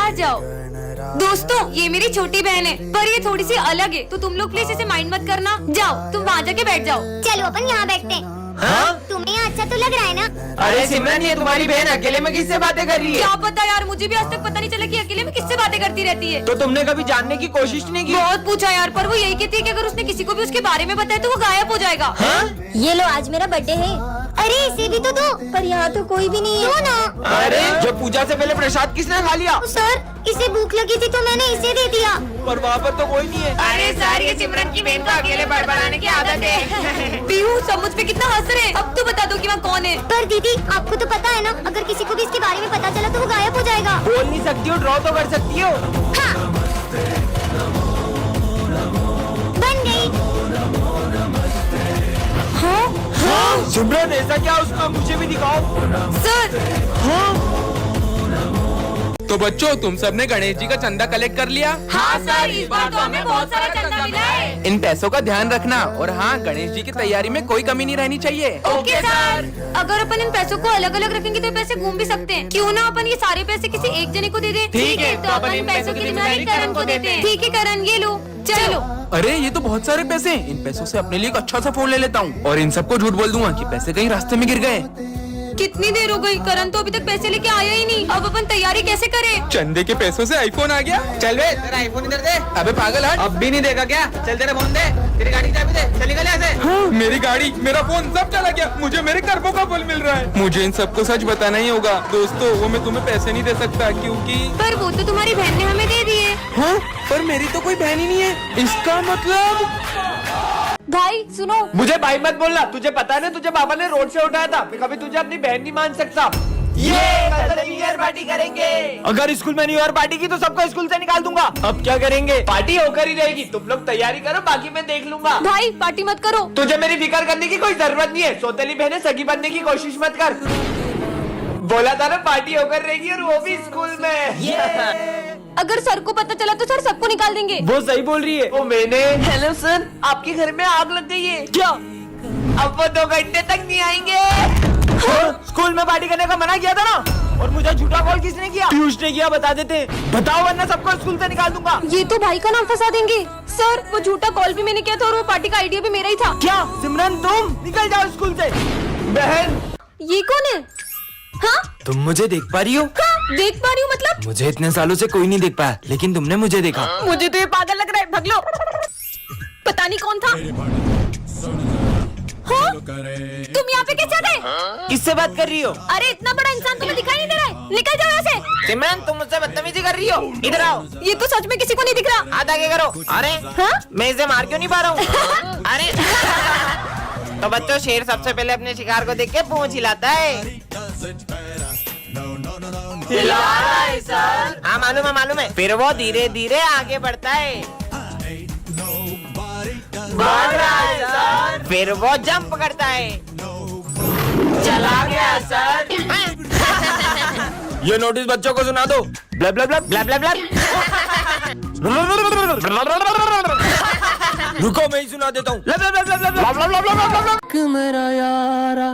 आ जाओ। दोस्तों ये मेरी छोटी बहन है, पर ये थोड़ी सी अलग है, तो तुम लोग प्लीज इसे माइंड मत करना। जाओ तुम वहाँ जाके बैठ जाओ। चलो अपन यहाँ बैठते हैं। हाँ? तुम्हें यहाँ अच्छा तो लग रहा है ना? अरे सिमरन, ये तुम्हारी बहन अकेले में किससे बातें कर रही है? क्या पता यार, मुझे भी आज तक पता नहीं चला कि अकेले में किससे बातें करती रहती है। तो तुमने कभी जानने की कोशिश नहीं की? बहुत पूछा यार, पर वो यही कहती है कि अगर उसने किसी को भी उसके बारे में बताया तो वो गायब हो जाएगा। हाँ? ये लो आज मेरा बर्थडे है। अरे इसे भी तो दो। पर यहाँ तो कोई भी नहीं है। दो ना। अरे जो पूजा से पहले प्रसाद किसने खा लिया? सर इसे भूख लगी थी तो मैंने इसे दे दिया। पर वहाँ पर तो कोई नहीं है। अरे सर, ये सिमरन की बहन को अकेले बड़बड़ाने की आदत है। पीहू सब मुझ पे कितना हंस रहे हैं। अब तो बता दो कि वहाँ कौन है। पर दीदी आपको तो पता है ना, अगर किसी को भी इसके बारे में पता चला तो वो गायब हो जाएगा। बोल नहीं सकती हो, ड्रॉ तो कर सकती हो। हाँ। बन गई। हाँ? सिमरन ऐसा क्या उसका, मुझे भी दिखाओ। सर तो बच्चों, तुम सबने गणेश जी का चंदा कलेक्ट कर लिया? हाँ सर, इस बार तो हमें बहुत सारा चंदा मिला है। इन पैसों का ध्यान रखना, और हाँ, गणेश जी की तैयारी में कोई कमी नहीं रहनी चाहिए। Okay sir. अगर अपन इन पैसों को अलग अलग रखेंगे तो पैसे घूम भी सकते हैं। क्यों ना अपन ये सारे पैसे किसी एक जने को दे दें? ठीक है, तो अपन इन पैसों की जिम्मेदारी करण को देते हैं। ठीक है करण, ये लो चलो। अरे ये तो बहुत सारे पैसे हैं। इन पैसों से अपने लिए एक अच्छा सा फोन ले लेता हूँ, और इन सबको झूठ बोल दूंगा कि पैसे कहीं रास्ते में गिर गए। कितनी देर हो गई, करण तो अभी तक पैसे लेके आया ही नहीं। अब अपन तैयारी कैसे करें? चंदे के पैसों से आईफोन आ गया। चल बे, तेरा आईफोन इधर दे। अबे पागल हट। अब भी नहीं देगा क्या? चल तेरा फोन दे, तेरी गाड़ी की चाबी दे, चल निकल यहाँ से। हाँ, मेरी गाड़ी, मेरा फोन सब चला गया। मुझे मेरे कर्मों का फल मिल रहा है। मुझे इन सबको सच बताना ही होगा। दोस्तों, वो मैं तुम्हें पैसे नहीं दे सकता क्योंकि पर वो तो तुम्हारी बहन ने हमें दे दिए। हाँ, पर मेरी तो कोई बहन ही नहीं है। इसका मतलब भाई सुनो। मुझे भाई मत बोलना। तुझे पता है ना, तुझे पापा ने रोड से उठाया था। मैं कभी तुझे अपनी बहन नहीं मान सकता। ये कल न्यू ईयर पार्टी करेंगे। अगर स्कूल में न्यू ईयर पार्टी की तो सबको स्कूल से निकाल दूंगा। अब क्या करेंगे? पार्टी होकर ही रहेगी। तुम लोग तैयारी करो, बाकी मैं देख लूंगा। भाई पार्टी मत करो। तुझे मेरी फिक्र करने की कोई जरूरत नहीं है। सौतेली बहनें सगी बनने की कोशिश मत कर। बोला था ना, पार्टी होकर रहेगी, और वो भी स्कूल में। अगर सर को पता चला तो सर सबको निकाल देंगे। वो सही बोल रही है। वो मैंने, हेलो सर, आपके घर में आग लग गई है क्या? अब वो 2 घंटे तक नहीं आएंगे। हाँ? स्कूल में पार्टी करने का मना किया था ना, और मुझे झूठा कॉल किसने किया? पीयूष ने किया, बता देते। बताओ वरना सबको स्कूल से निकाल दूंगा। ये तो भाई का नाम फंसा देंगे। सर वो झूठा कॉल भी मैंने किया था, और वो पार्टी का आइडिया भी मेरा ही था। क्या सिमरन, तुम निकल जाओ स्कूल से। बहन, ये कौन है? हाँ तुम मुझे देख पा रही हो? हाँ देख पा रही हूँ। मतलब मुझे इतने सालों से कोई नहीं देख पाया, लेकिन तुमने मुझे देखा। मुझे तो ये पागल लग रहा है, भग लो। पता नहीं कौन था। हाँ? तुम यहाँ पे कैसे आ गए? किससे बात कर रही हो? अरे इतना बड़ा इंसान तुम्हें दिखाई नहीं दे रहा है? निकल जाओ यहाँ से। सिमरन, तुम मुझसे बदतमीजी कर रही हो। इधर आओ। ये तो सच में किसी को नहीं दिख रहा। हाथ आगे करो। अरे हाँ? मैं इसे मार क्यों नहीं पा रहा हूँ? अरे तो बच्चों, शेर सबसे पहले अपने शिकार को देख के पूंछ हिलाता है। हाँ मालूम है। फिर वो धीरे धीरे आगे बढ़ता है। भाग रहा है सर। फिर वो जंप करता है। चला गया सर। ये नोटिस बच्चों को सुना दो। Bulb bulb bulb bulb bulb bulb. रुको, मैं ही सुना देता हूँ।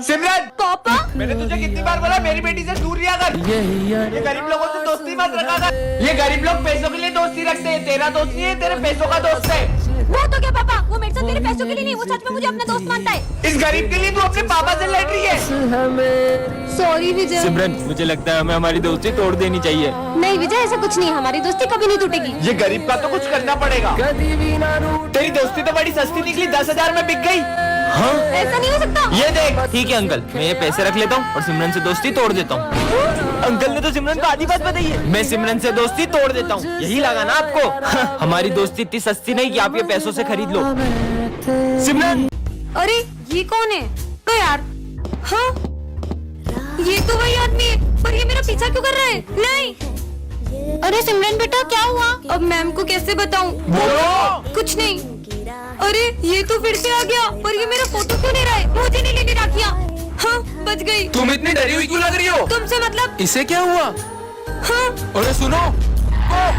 सिमरन, पापा मैंने तुझे कितनी बार बोला मेरी बेटी से दूर रहा कर। ये गरीब लोगों से दोस्ती मत रखा कर। ये गरीब लोग पैसों के लिए दोस्ती रखते हैं। तेरा दोस्त नहीं है, तेरे पैसों का दोस्त है। वो तो क्या पापा, वो मेरे साथ तेरे पैसों के लिए नहीं, वो सच में मुझे अपना दोस्त मानता है। इस गरीब के लिए तू अपने पापा से लड़ रही है। सॉरी विजय। सिमरन, मुझे लगता है हमें हमारी दोस्ती तोड़ देनी चाहिए। नहीं विजय, ऐसा कुछ नहीं, हमारी दोस्ती कभी नहीं टूटेगी। ये गरीब का तो कुछ करना पड़ेगा। तेरी दोस्ती तो बड़ी सस्ती निकली, 10,000 में बिक गई। हाँ? ऐसा नहीं हो सकता। ये देख। ठीक है अंकल, मैं ये पैसे रख लेता हूँ और सिमरन से दोस्ती तोड़ देता हूँ। अंकल ने तो सिमरन को आधी बात बताई है। मैं सिमरन से दोस्ती तोड़ देता हूँ। यही लगा ना आपको? हमारी दोस्ती इतनी सस्ती नहीं कि आप ये पैसों से खरीद लो। सिमरन, अरे ये कौन है? तो यार, हाँ ये तो वही आदमी है, पर ये मेरा पीछा क्यों कर रहा है? नहीं। अरे सिमरन बेटा, क्या हुआ? अब मैम को कैसे बताऊं? बोलो। कुछ नहीं। अरे ये तो फिर से आ गया, पर ये मेरा फोटो क्यों ले रहा है? मुझे नहीं लेनी राखियाँ। हाँ बच गई। तुम इतनी डरी हुई क्यों लग रही हो? तुमसे मतलब? इसे क्या हुआ? हाँ अरे सुनो, हाँ।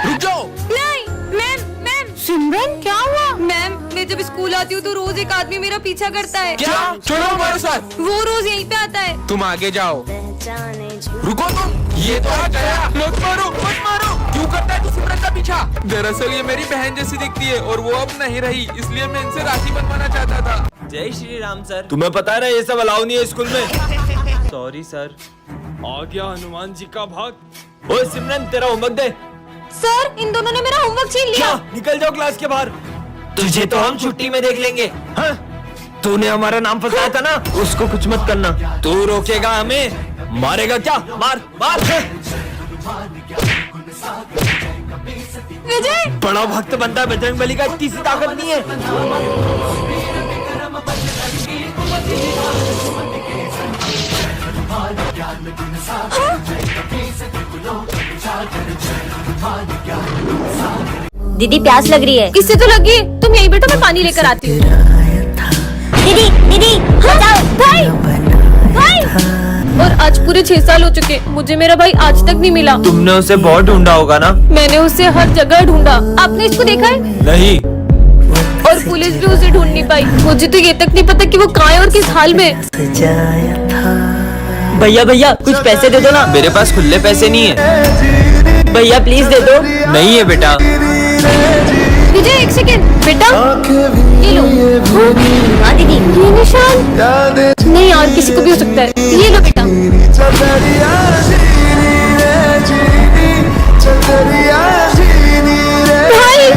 रुक जाओ। नहीं मैम, मैम। सिमरन क्या हुआ? मैम, मैं जब स्कूल आती हूँ तो रोज एक आदमी मेरा पीछा करता है। क्या? चलो हमारे साथ। वो रोज यहीं पे आता है। तुम आगे जाओ। रुको तुम, ये तो आ गया। मत मारो। दरअसल ये मेरी बहन जैसी दिखती है और वो अब नहीं रही, इसलिए मैं इनसे राखी बनवाना चाहता था। जय श्री राम सर। तुम्हें पता है ना ये सब अलाउ नहीं है स्कूल में। Sorry sir. आ गया हनुमान जी का भक्त। ओए सिमरन तेरा होमवर्क दे। सर इन दोनों ने मेरा होमवर्क छीन लिया। क्या? निकल जाओ क्लास के बाहर। तुझे तो हम छुट्टी में देख लेंगे। हाँ? तूने हमारा नाम फंसाया था ना, उसको कुछ मत करना। तू रोकेगा हमें, मारेगा क्या? मार मार। विजय बड़ा भक्त बनता है बजरंगबली का, इतनी सी ताकत नहीं है। दीदी प्यास लग रही है। इससे तो लगी, तुम यहीं बैठो मैं पानी लेकर आती हूँ। दीदी दीदी बचाओ। भाई भाई। और आज पूरे 6 साल हो चुके, मुझे मेरा भाई आज तक नहीं मिला। तुमने उसे बहुत ढूंढा होगा ना? मैंने उसे हर जगह ढूंढा। आपने इसको देखा है? नहीं। और पुलिस भी उसे ढूंढ नहीं पाई। मुझे तो ये तक नहीं पता कि वो कहाँ है और किस हाल में। भैया भैया कुछ पैसे दे दो ना। मेरे पास खुले पैसे नहीं है। भैया प्लीज दे दो। नहीं है बेटा। विजय एक सेकेंड बेटा, ये लो। हाँ दीदी। ये निशान नहीं यार, किसी को भी हो सकता है। ये लो बेटा। भाई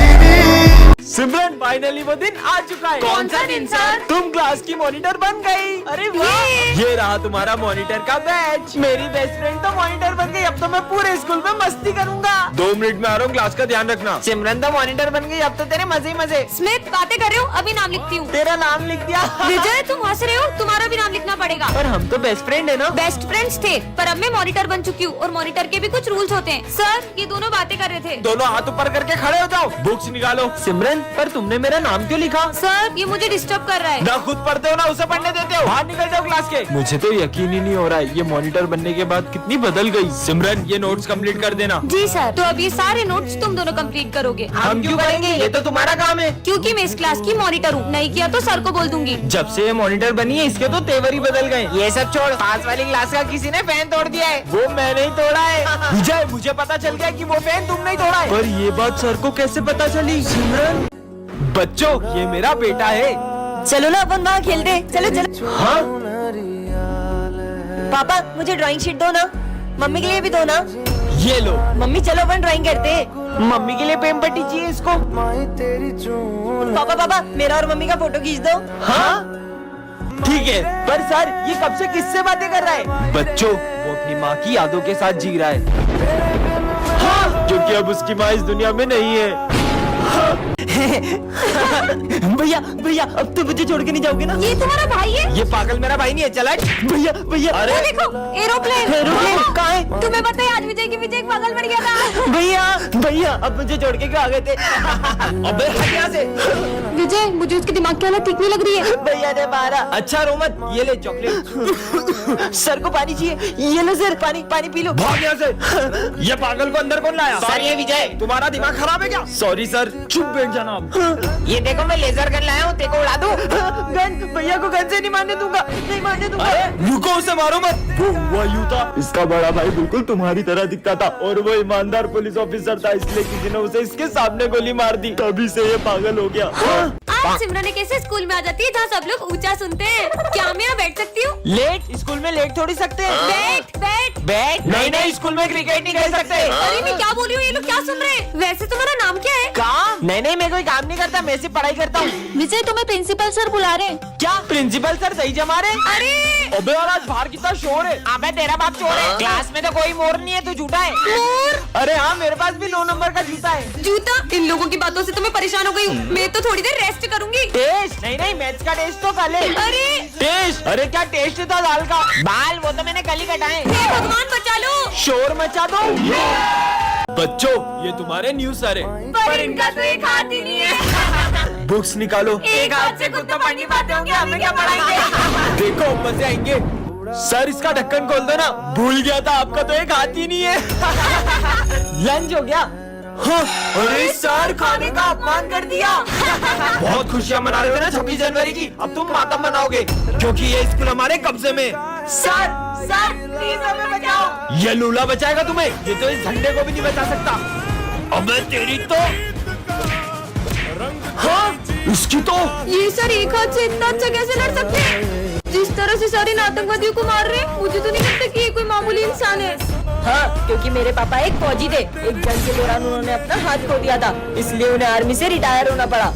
सिमरन फाइनली वो दिन आ चुका है। कौन सा दिन सर? तुम क्लास की मॉनिटर बन गई। अरे वाह। ये रहा तुम्हारा मॉनिटर का बैच। मेरी बेस्ट फ्रेंड तो मॉनिटर बन गई, अब तो मैं पूरे स्कूल में मस्ती करूंगा। 2 मिनट में आ रहा हूँ, क्लास का ध्यान रखना। सिमरन तो मॉनिटर बन गई, अब तो तेरे मजे ही मजे। स्मिथ बातें कर रहे हो, अभी नाम लिखती हूँ। तेरा नाम लिख दिया। विजय तुम हंस रहे हो, तुम्हारा भी नाम लिखना पड़ेगा। पर हम तो बेस्ट फ्रेंड है ना। बेस्ट फ्रेंड्स थे, पर अब मैं मॉनिटर बन चुकी हूँ और मॉनिटर के भी कुछ रूल्स होते हैं। सर ये दोनों बातें कर रहे थे। दोनों हाथ ऊपर करके खड़े हो जाओ, बुक्स निकालो। सिमरन पर तुमने मेरा नाम क्यों लिखा? सर ये मुझे डिस्टर्ब कर रहा है। ना खुद पढ़ते हो ना उसे पढ़ने देते हो। बाहर निकल जाओ क्लास के। मुझे तो यकीन ही नहीं हो रहा है, ये मॉनिटर बनने के बाद कितनी बदल गई। सिमरन ये नोट्स कंप्लीट कर देना। जी सर। तो अब ये सारे नोट्स तुम दोनों कंप्लीट करोगे। हम क्यों करेंगे, ये तो तुम्हारा काम है। क्योंकि मैं इस क्लास की मॉनिटर हूँ, नहीं किया तो सर को बोल दूंगी। जब से ये मॉनिटर बनी है इसके तो तेवर ही बदल गए। ये सब छोड़, पास वाली क्लास का किसी ने फैन तोड़ दिया है। वो मैंने ही तोड़ा है। विजय मुझे पता चल गया कि वो फैन तुमने ही तोड़ा है। पर ये बात सर को कैसे पता चली? सिमरन बच्चों ये मेरा बेटा है। चलो ना अपन वहाँ खेलते। चलो चलो। हाँ पापा मुझे ड्राइंग शीट दो ना, मम्मी के लिए भी दो ना। ये लो। मम्मी चलो अपन ड्राइंग करते। मम्मी के लिए पेन पट्टी चाहिए इसको। पापा पापा मेरा और मम्मी का फोटो खींच दो। हाँ ठीक है। पर सर ये कब से किससे बातें कर रहा है? बच्चों वो अपनी माँ की यादों के साथ जी रहा है। हाँ क्योंकि अब उसकी माँ इस दुनिया में नहीं है। भैया भैया अब तो मुझे छोड़ के नहीं जाओगे ना? ये तुम्हारा भाई है? ये पागल मेरा भाई नहीं है। चला भैया भैया। वो देखो एरोप्लेन। एरोप्लेन कहाँ है? तुम्हें पता है आज विजय की विजय एक पागल बन गया था। भैया भैया अब मुझे छोड़ के क्यों आ गए थे? अबे हट यहाँ से। विजय मुझे उसके दिमाग की हालत ठीक नहीं लग रही है। भैया ने मारा। अच्छा रो मत, ये ले चॉकलेट। सर को पानी चाहिए, ये लो सर पानी पानी पी लो। भाग यहाँ से। ये पागल को अंदर कौन लाया? सर ये विजय। तुम्हारा दिमाग खराब है क्या? Sorry sir. चुप बैठ जाना आप। ये देखो मैं लेजर गन लाया हूँ, तेरे को उड़ा दूँ। गन भैया को गन से नहीं मारने दूंगा, नहीं मारने दूंगा। रुको उसे मारो मत। वो हुआ यूं था, इसका बड़ा भाई बिल्कुल तुम्हारी तरह दिखता था और वो ईमानदार पुलिस ऑफिसर था, इसलिए किसी ने उसे इसके सामने गोली मार दी, तभी से ये पागल हो गया। आज सिमरन एक ऐसे स्कूल में आ जाती है जहाँ सब लोग ऊंचा सुनते हैं। क्या मैं यहाँ बैठ सकती हूँ? लेट? स्कूल में लेट थोड़ी सकते हैं। बैठ बैठ बैठ? नहीं नहीं स्कूल में क्रिकेट नहीं खेल सकते। अरे मैं क्या बोल रही हूँ, ये लोग क्या सुन रहे हैं? वैसे तुम्हारा नाम क्या है? कहाँ? नहीं नहीं मैं कोई काम नहीं करता, मैं सिर्फ पढ़ाई करता हूँ। विजय तुम्हें प्रिंसिपल सर बुला रहे हैं। क्या प्रिंसिपल सर सही जमा रहे? अरे अबे यार आज बाहर कितना शोर है। अबे तेरा बाप चोर है। क्लास में तो कोई मोर नहीं है, तू झूठा है। मोर? अरे हाँ मेरे पास भी 9 नंबर का जूता है। जूता? इन लोगों की बातों से तो मैं परेशान हो गई हूँ। मैं तो थोड़ी देर रेस्ट करूंगी। टेस्ट? नहीं नहीं मैथ्स का टेस्ट तो कल है। अरे टेस्ट? अरे क्या टेस्ट था दाल का? बाल वो तो मैंने कल ही कटाए। हे भगवान बचा लो। शोर मचा दो। बच्चों ये तुम्हारे न्यू सर है, पर इनका तो एक हाथ ही नहीं है। बुक्स निकालो। एक हाथ से खुद तो पढ़ नहीं पाते होंगे, हमें क्या पढ़ाएंगे? देखो मजे आएंगे। सर इसका ढक्कन खोल दो ना। भूल गया था आपका तो एक हाथ ही नहीं है। लंच हो गया? हाँ, अरे सर खाने का अपमान कर दिया। बहुत खुशियाँ मना रहे थे ना 26 जनवरी की, अब तुम मातम मनाओगे क्योंकि ये स्कूल हमारे कब्जे में। सर सर प्लीज हमें बचाओ। ये लूला बचाएगा तुम्हें, ये तो इस झंडे को भी नहीं बचा सकता। अबे तेरी तो हाँ, इसकी तो ये सर एक हाथ से इतना अच्छा कैसे लड़ सकते हैं? जिस तरह से सारे आतंकवादियों को मार रहे हैं, मुझे तो नहीं लगता कि ये कोई मामूली इंसान है। हाँ, क्योंकि मेरे पापा एक फौजी थे। एक जंग के दौरान उन्होंने अपना हाथ खो दिया था, इसलिए उन्हें आर्मी से रिटायर होना पड़ा।